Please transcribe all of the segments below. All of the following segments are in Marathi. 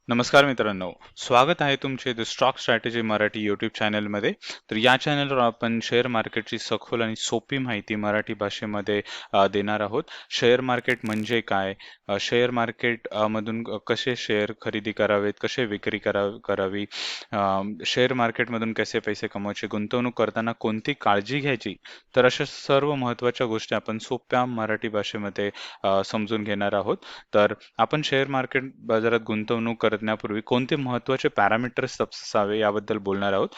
नमस्कार मित्रांनो, स्वागत आहे तुमचे the stock strategy Marathi YouTube चॅनलमध्ये. तर या चॅनलवर आपण शेअर मार्केटची सखोल आणि सोपी माहिती मराठी भाषेमध्ये देणार आहोत. शेअर मार्केट म्हणजे काय? शेअर मार्केट मधून कसे शेअर खरेदी करावेत, कसे विक्री करावी, शेअर मार्केटमधून कसे पैसे कमवायचे, गुंतवणूक करताना कोणती काळजी घ्यायची. तर अशा सर्व महत्त्वाच्या गोष्टी आपण सोप्या मराठी भाषेमध्ये समजून घेणार आहोत. तर आपण शेअर मार्केट बाजारात गुंतवणूक करण्यापूर्वी कोणते महत्त्वाचे पॅरामीटर्स तपासावे याबद्दल बोलणार आहोत.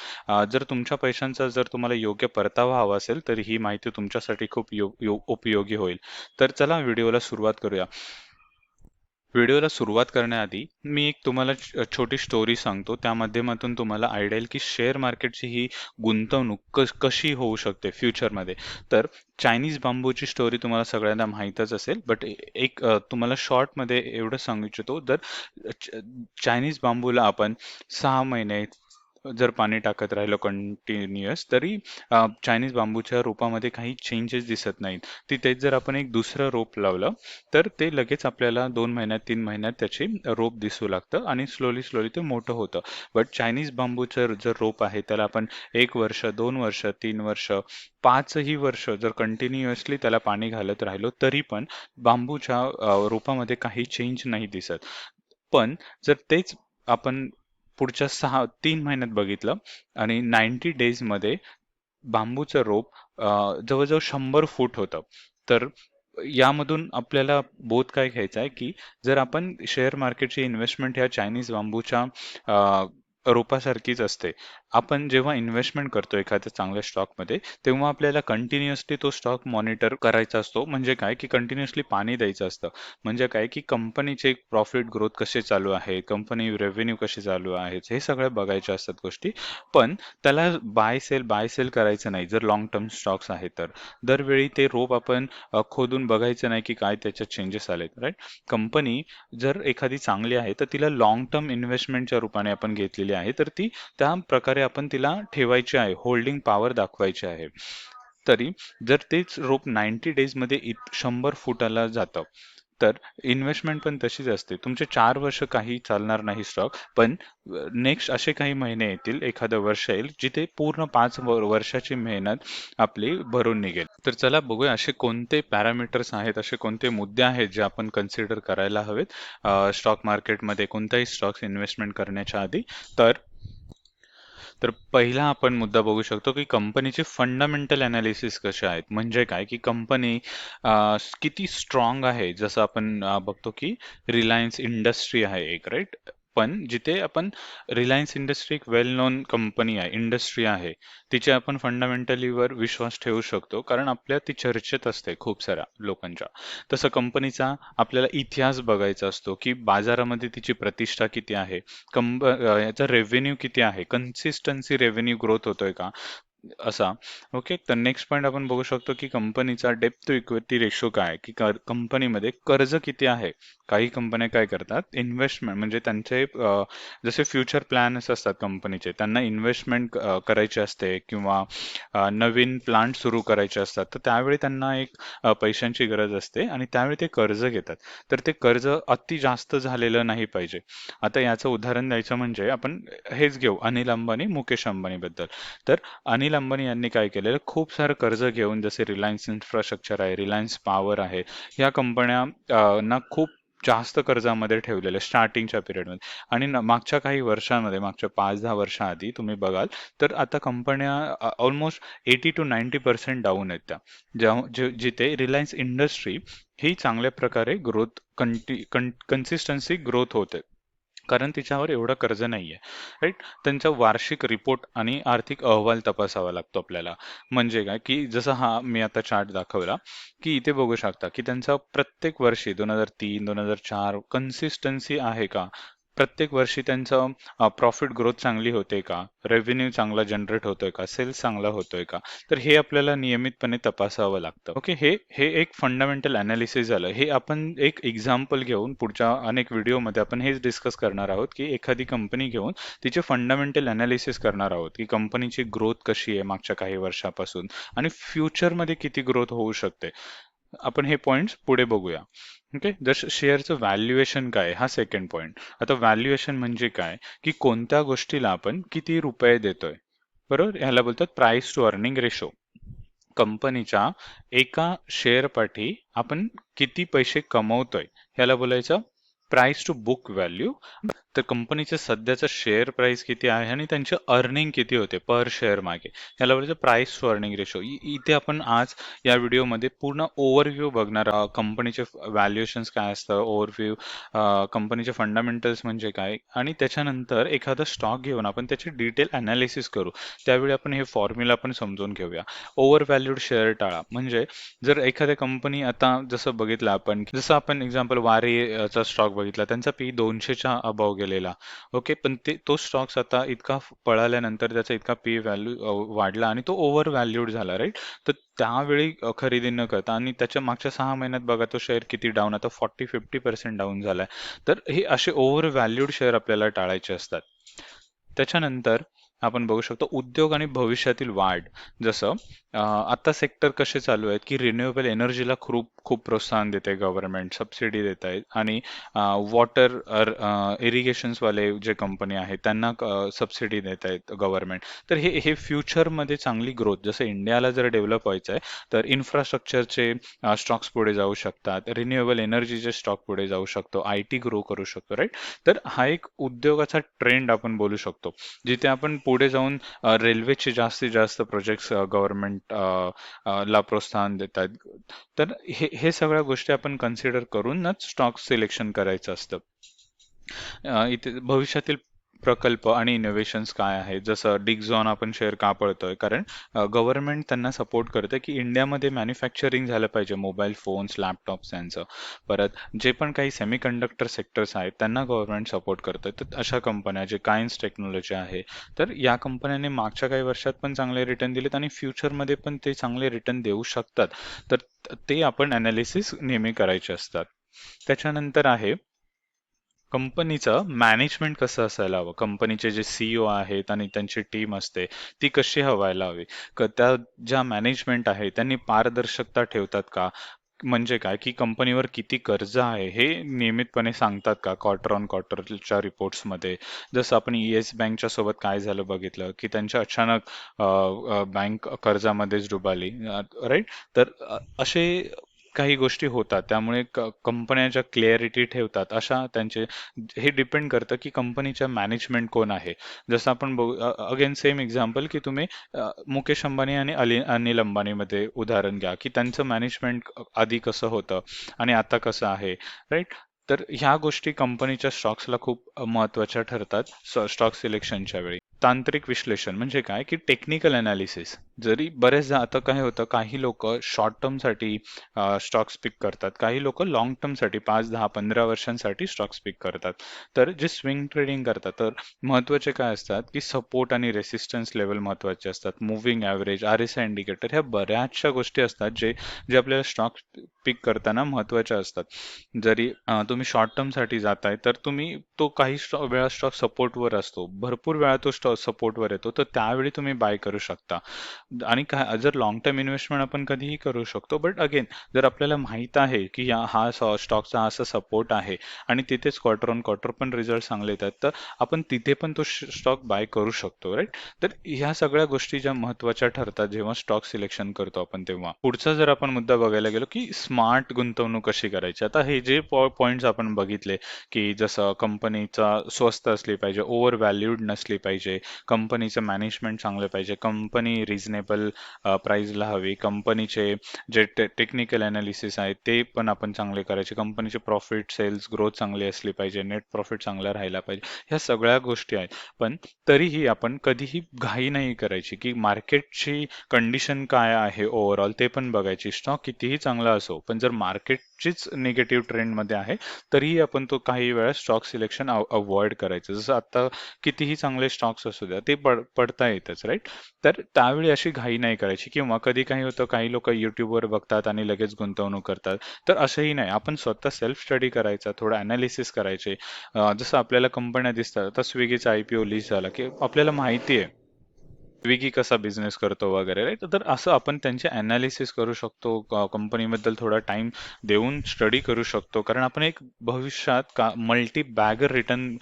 जर तुमच्या पैशांचा जर तुम्हाला योग्य परतावा हवा असेल तर ही माहिती तुमच्यासाठी खूप उपयोगी होईल. तर चला व्हिडिओला सुरुवात करूया. व्हिडिओला सुरुवात करण्याआधी मी एक तुम्हाला छोटी स्टोरी सांगतो. त्या माध्यमातून तुम्हाला आयडिया येईल की शेअर मार्केटची ही गुंतवणूक कशी होऊ शकते फ्युचरमध्ये. तर चायनीज बांबूची स्टोरी तुम्हाला सगळ्यांना माहीतच असेल, बट एक तुम्हाला शॉर्टमध्ये एवढं सांगू इच्छितो. चायनीज बांबूला आपण 6 महिने जर पाणी टाकत राहिलो कंटिन्युअस तरी चायनीज बांबूच्या रोपामध्ये काही चेंजेस दिसत नाहीत. तिथेच जर आपण एक दुसरं रोप लावलं तर ते लगेच आपल्याला 2 महिन्यात 3 महिन्यात त्याचे रोप दिसू लागतं आणि स्लोली स्लोली ते मोठं होतं. बट चायनीज बांबूचं जर रोप आहे त्याला आपण 1 वर्ष, 2 वर्ष, 3 वर्ष, 5ही वर्ष जर कंटिन्युअसली त्याला पाणी घालत राहिलो तरी पण बांबूच्या रोपामध्ये काही चेंज नाही दिसत. पण जर तेच आपण पुढच्या 3 महिन्यात बघितलं आणि 90 डेजमध्ये बांबूचं रोप जवळजवळ 100 फूट होतं. तर यामधून आपल्याला बोध काय घ्यायचा आहे की जर आपण शेअर मार्केटची इन्व्हेस्टमेंट ह्या चायनीज बांबूच्या रोपासारखीच असते. आपण जेव्हा इन्व्हेस्टमेंट करतो एखाद्या चांगल्या स्टॉकमध्ये तेव्हा आपल्याला कंटिन्युअसली तो स्टॉक मॉनिटर करायचा असतो. म्हणजे काय की कंटिन्युअसली पाणी द्यायचं असतं. म्हणजे काय की कंपनीचे प्रॉफिट ग्रोथ कसे चालू आहे, कंपनी रेव्हेन्यू कसे चालू आहेत, हे सगळ्या बघायच्या असतात गोष्टी. पण त्याला बाय सेल करायचं नाही जर लॉंग टर्म स्टॉक्स आहेत तर. दरवेळी ते रोप आपण खोदून बघायचं नाही की काय त्याच्यात चेंजेस आलेत, राईट? कंपनी जर एखादी चांगली आहे तर तिला लॉंग टर्म इन्व्हेस्टमेंटच्या रूपाने आपण घेतलेली आहे, तर ती त्या प्रकारे आपण तिला ठेवायची आहे, होल्डिंग पॉवर दाखवायची आहे. तरी जर तेच रोप 90 डेजमध्ये 100 फुटाला जातं तर इन्व्हेस्टमेंट पण तशीच असते. तुमचे 4 वर्ष काही चालणार नाही स्टॉक, पण नेक्स्ट असे काही महिने येतील, एखादं वर्ष येईल जिथे पूर्ण 5 वर्षाची मेहनत आपली भरून निघेल. तर चला बघूया असे कोणते पॅरामीटर्स आहेत, असे कोणते मुद्दे आहेत जे आपण कन्सिडर करायला हवेत स्टॉक मार्केटमध्ये कोणताही स्टॉक्स इन्व्हेस्टमेंट करण्याच्या आधी. तर तर पहिला आपण मुद्दा बघू शकतो की कंपनीचे फंडामेंटल अनालिसिस कसे आहेत. म्हणजे काय की कंपनी किती स्ट्रॉंग आहे. जसं आपण बघतो की रिलायन्स इंडस्ट्री आहे एक, राईट? पण जिथे आपण रिलायन्स इंडस्ट्री एक वेल नोन कंपनी आहे, इंडस्ट्री आहे, तिचे आपण फंडामेंटलीवर विश्वास ठेवू शकतो कारण आपल्या ती चर्चेत असते खूप साऱ्या लोकांच्या. तसं कंपनीचा आपल्याला इतिहास बघायचा असतो की बाजारामध्ये तिची प्रतिष्ठा किती आहे, याचा रेव्हेन्यू किती आहे, कन्सिस्टन्सी रेव्हेन्यू ग्रोथ होतोय का, असा. ओके, तर नेक्स्ट पॉईंट आपण बघू शकतो की कंपनीचा डेप्थ टू इक्विटी रेशो काय आहे, की कंपनीमध्ये कर्ज किती आहे. काही कंपन्या काय करतात, इन्व्हेस्टमेंट म्हणजे त्यांचे जसे फ्युचर प्लॅन्स असतात कंपनीचे, त्यांना इन्व्हेस्टमेंट करायची असते किंवा नवीन प्लांट सुरू करायचे असतात, तर त्यावेळी त्यांना एक पैशांची गरज असते आणि त्यावेळी ते कर्ज घेतात. तर ते कर्ज अति जास्त झालेलं नाही पाहिजे. आता याचं उदाहरण द्यायचं म्हणजे आपण हेच घेऊ, अनिल अंबानी, मुकेश अंबानी बद्दल. तर अनिल अंबानी यांनी काय केलेलं, खूप सारं कर्ज घेऊन, जसे रिलायन्स इन्फ्रास्ट्रक्चर आहे, रिलायन्स पॉवर आहे, या कंपन्या ना खूप जास्त कर्जामध्ये ठेवलेलं स्टार्टिंगच्या पिरियडमध्ये. आणि मागच्या काही वर्षांमध्ये, मागच्या 5-10 वर्षा आधी तुम्ही बघाल तर आता कंपन्या ऑलमोस्ट 80 to 90% डाऊन आहेत त्या. जिथे रिलायन्स इंडस्ट्री ही चांगल्या प्रकारे ग्रोथ कन्सिस्टन्सी ग्रोथ होते कारण तिच्यावर एवढं कर्ज नाहीये, राईट? त्यांचा वार्षिक रिपोर्ट आणि आर्थिक अहवाल तपासावा लागतो आपल्याला. म्हणजे काय की जसं हा मी आता चार्ट दाखवला की इथे बघू शकता की त्यांचा प्रत्येक वर्षी 2003 2004 कन्सिस्टन्सी आहे का, प्रत्येक वर्षी त्यांचं प्रॉफिट ग्रोथ चांगली होते का, रेव्हेन्यू चांगला जनरेट होतोय का, सेल्स चांगला होतोय का. तर हे आपल्याला नियमितपणे तपासावं लागतं. ओके, हे हे एक फंडामेंटल अनालिसिस झालं. हे आपण एक एक्झाम्पल घेऊन पुढच्या अनेक व्हिडिओमध्ये आपण हेच डिस्कस करणार आहोत की एखादी कंपनी घेऊन तिचे फंडामेंटल अनालिसिस करणार आहोत की कंपनीची ग्रोथ कशी आहे मागच्या काही वर्षापासून आणि फ्युचरमध्ये किती ग्रोथ होऊ शकते. आपण हे पॉइंट्स पुढे बघूया. ओके, जर शेअरचं व्हॅल्युएशन काय हा सेकंड पॉइंट. आता व्हॅल्युएशन म्हणजे काय, की कोणत्या गोष्टीला आपण किती रुपये देतोय, बरोबर, ह्याला बोलतात प्राइस टू अर्निंग रेशो. कंपनीच्या एका शेअर पाठी आपण किती पैसे कमवतोय ह्याला बोलायचं प्राइस टू बुक व्हॅल्यू. तर कंपनीचे सध्याचं शेअर प्राइस किती आहे आणि त्यांचे अर्निंग किती होते पर शेअर मागे, ह्याला बोलायचं प्राइस टू अर्निंग रेशो. इथे आपण आज या व्हिडिओमध्ये पूर्ण ओव्हरव्ह्यू बघणार आहोत. कंपनीचे व्हॅल्युएशन्स काय असतं, ओव्हरव्ह्यू, कंपनीचे फंडामेंटल्स म्हणजे काय, आणि त्याच्यानंतर एखादा स्टॉक घेऊन आपण त्याचे डिटेल अनालिसिस करू. त्यावेळी आपण हे फॉर्म्युला पण समजून घेऊया. ओव्हर व्हॅल्यूड शेअर टाळा. म्हणजे जर एखाद्या कंपनी, आता जसं बघितलं आपण, जसं आपण एक्झाम्पल वारीचा स्टॉक बघितला, त्यांचा पी 200च्या अबाव गेलेला. ओके, पण तो स्टॉक्स आता इतका पळाल्यानंतर त्याचा इतका पी व्हॅल्यू वाढला आणि तो ओव्हर व्हॅल्यूड झाला, राईट. तर त्यावेळी खरेदी न करता, आणि त्याच्या मागच्या 6 महिन्यात बघा तो शेअर किती डाऊन, आता 40-50% डाऊन झालाय. तर हे असे ओव्हर व्हॅल्यूड शेअर आपल्याला टाळायचे असतात. त्याच्यानंतर आपण बघू शकतो उद्योग आणि भविष्यातील वाढ. जसं आता सेक्टर कसे चालू आहेत, की रिन्युएबल एनर्जीला खूप खूप प्रोत्साहन देते गव्हर्नमेंट, सबसिडी देत आहेत, आणि वॉटर इरिगेशन्सवाले जे कंपनी आहेत त्यांना सबसिडी देत आहेत गव्हर्नमेंट. तर हे फ्युचरमध्ये चांगली ग्रोथ, जसं इंडियाला जर डेव्हलप व्हायचं आहे तर इन्फ्रास्ट्रक्चरचे स्टॉक्स पुढे जाऊ शकतात, रिन्युएबल एनर्जीचे स्टॉक पुढे जाऊ शकतो, आय टी ग्रो करू शकतो, राईट. तर हा एक उद्योगाचा ट्रेंड आपण बोलू शकतो, जिथे आपण पुढे जाऊन रेल्वेचे जास्तीत जास्त प्रोजेक्ट्स गव्हर्नमेंट ला प्रोत्साहन देतात. तर हे सगळ्या गोष्टी आपण कन्सिडर करूनच स्टॉक सिलेक्शन करायचं असतं. इथे भविष्यातील प्रकल्प आणि इनोव्हेशन्स काय आहेत, जसं डिक्झॉन आपण शेअर का पळतोय, कारण गव्हर्नमेंट त्यांना सपोर्ट करते की इंडियामध्ये मॅन्युफॅक्चरिंग झालं पाहिजे, मोबाईल फोन्स, लॅपटॉप्स यांचं. परत जे पण काही सेमीकंडक्टर सेक्टर्स आहेत त्यांना गव्हर्नमेंट सपोर्ट करतं. तर अशा कंपन्या जे काइन्स टेक्नॉलॉजी आहे, तर या कंपन्यांनी मागच्या काही वर्षात पण चांगले रिटर्न दिलेत आणि फ्युचरमध्ये पण ते चांगले रिटर्न देऊ शकतात. तर ते आपण अनालिसिस नेहमी करायचे असतात. त्याच्यानंतर आहे कंपनीचं मॅनेजमेंट कसं असायला हवं. कंपनीचे जे सीईओ आहेत आणि त्यांची टीम असते ती कशी व्हायला हवी. त्या ज्या मॅनेजमेंट आहे त्यांनी पारदर्शकता ठेवतात का, म्हणजे काय, की कंपनीवर किती कर्ज आहे हे नियमितपणे सांगतात का क्वार्टर ऑन क्वार्टरच्या रिपोर्ट्समध्ये. जसं आपण येस बँकच्या सोबत काय झालं बघितलं, की त्यांच्या अचानक बँक कर्जामध्येच डुबाली, राईट. तर असे काही गोष्टी होतात, त्यामुळे कंपन्या ज्या क्लिअरिटी ठेवतात अशा त्यांचे, हे डिपेंड करतं की कंपनीच्या मॅनेजमेंट कोण आहे. जसं आपण बघू, अगेन सेम एक्झाम्पल, की तुम्ही मुकेश अंबानी आणि अनिल अंबानीमध्ये उदाहरण घ्या, की त्यांचं मॅनेजमेंट आधी कसं होतं आणि आता कसं आहे, राईट. तर ह्या गोष्टी कंपनीच्या स्टॉक्सला खूप महत्त्वाच्या ठरतात स्टॉक सिलेक्शनच्या वेळी. तांत्रिक विश्लेषण म्हणजे काय, की टेक्निकल अनालिसिस. जरी बरेचदा आता काय होतं, काही लोक शॉर्ट टर्मसाठी स्टॉक्स पिक करतात, काही लोक लॉंग टर्मसाठी 5, 10, 15 वर्षांसाठी स्टॉक्स पिक करतात. तर जे स्विंग ट्रेडिंग करतात, तर महत्त्वाचे काय असतात, की सपोर्ट आणि रेसिस्टन्स लेवल महत्त्वाचे असतात, मुव्हिंग ॲव्हरेज, RSI इंडिकेटर, ह्या बऱ्याचशा गोष्टी असतात जे जे आपल्याला स्टॉक पिक करताना महत्त्वाच्या असतात. जरी तुम्ही शॉर्ट टर्मसाठी जाताय तर तुम्ही तो काही वेळा स्टॉक सपोर्टवर असतो, भरपूर वेळा तो स्टॉक सपोर्टवर येतो, तर त्यावेळी तुम्ही बाय करू शकता. आणि काय, जर लॉंग टर्म इन्व्हेस्टमेंट आपण कधीही करू शकतो, बट अगेन जर आपल्याला माहित आहे की हा स्टॉकचा असा सपोर्ट आहे आणि तिथेच क्वार्टर ऑन क्वार्टर पण रिझल्ट चांगले येतात, तर आपण तिथे पण तो स्टॉक बाय करू शकतो, राईट. तर ह्या सगळ्या गोष्टी ज्या महत्त्वाच्या ठरतात जेव्हा स्टॉक सिलेक्शन करतो आपण तेव्हा. पुढचा जर आपण मुद्दा बघायला गेलो, की स्मार्ट गुंतवणूक कशी करायची. आता हे जे पॉइंट्स आपण बघितले, की जसं कंपनीचा स्वस्त असली पाहिजे, ओव्हर व्हॅल्यूड नसली पाहिजे, कंपनीचं मॅनेजमेंट चांगलं पाहिजे, कंपनी रिझनेबल प्राइसला हवी, कंपनीचे जे टेक्निकल अनालिसिस आहे ते पण आपण चांगले करायचे, कंपनीचे प्रॉफिट, सेल्स ग्रोथ चांगली असली पाहिजे, नेट प्रॉफिट चांगला राहायला पाहिजे. ह्या सगळ्या गोष्टी आहेत. पण तरीही आपण कधीही घाई नाही करायची, की मार्केटची कंडिशन काय आहे ओव्हरऑल ते पण बघायची. स्टॉक कितीही चांगला असो, पण जर मार्केटचीच निगेटिव्ह ट्रेंडमध्ये आहे तरीही आपण तो काही वेळा स्टॉक सिलेक्शन अवॉइड करायचं. जसं आता कितीही चांगले स्टॉक्स असू द्या ते पडता येतच, राईट. तर त्यावेळी अशी घाई नाही करायची. किंवा कधी काही होतं, काही लोक युट्यूबवर बघतात आणि लगेच गुंतवणूक करतात, तर असंही नाही. आपण स्वतः सेल्फ स्टडी करायचा, थोडं अनालिसिस करायचे. जसं आपल्याला कंपन्या दिसतात, आता स्विगीचा IPO लिस्ट झाला की आपल्याला माहिती आहे स्विगी कसा बिझनेस करतो वगैरे, राईट? तर असं आपण त्यांचे अनालिसिस करू शकतो, कंपनीबद्दल थोडा टाइम देऊन स्टडी करू शकतो, कारण आपण एक भविष्यात मल्टी बॅगर रिटर्न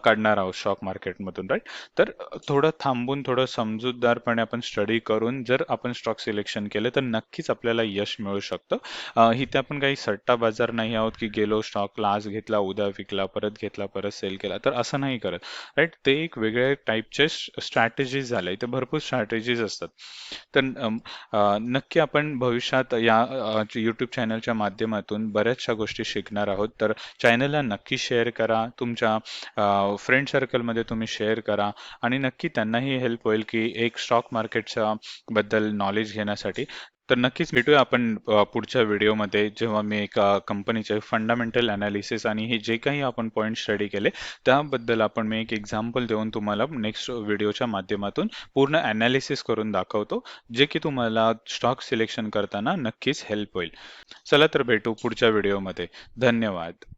काढणार आहोत स्टॉक मार्केटमधून, राईट? तर थोडं थांबून थोडं समजूतदारपणे आपण स्टडी करून जर आपण स्टॉक सिलेक्शन केलं तर नक्कीच आपल्याला यश मिळू शकतं. इथे आपण काही सट्टा बाजार नाही आहोत की गेलो स्टॉकला, आज घेतला उद्या विकला, परत घेतला परत सेल केला, तर असं नाही करत, राईट? ते एक वेगळ्या टाईपचे स्ट्रॅटेजीज झाले, ते भरपूर स्ट्रॅटेजीज असतात. तर नक्की आपण भविष्यात या यूट्यूब चॅनलच्या माध्यमातून बऱ्याचशा गोष्टी शिकणार आहोत. तर चॅनलला नक्की शेअर करा, तुमच्या फ्रेंड सर्कलमध्ये तुम्ही शेअर करा आणि नक्की त्यांनाही हेल्प होईल की एक स्टॉक मार्केटच्या बद्दल नॉलेज घेण्यासाठी. तर नक्कीच भेटूया आपण पुढच्या व्हिडिओमध्ये, जेव्हा मी एका कंपनीचे फंडामेंटल अनालिसिस आणि हे जे काही आपण पॉईंट स्टडी केले त्याबद्दल आपण मी एक एक्झाम्पल देऊन तुम्हाला नेक्स्ट व्हिडिओच्या माध्यमातून पूर्ण अनालिसिस करून दाखवतो, जे की तुम्हाला स्टॉक सिलेक्शन करताना नक्कीच हेल्प होईल. चला तर भेटू पुढच्या व्हिडिओमध्ये. धन्यवाद.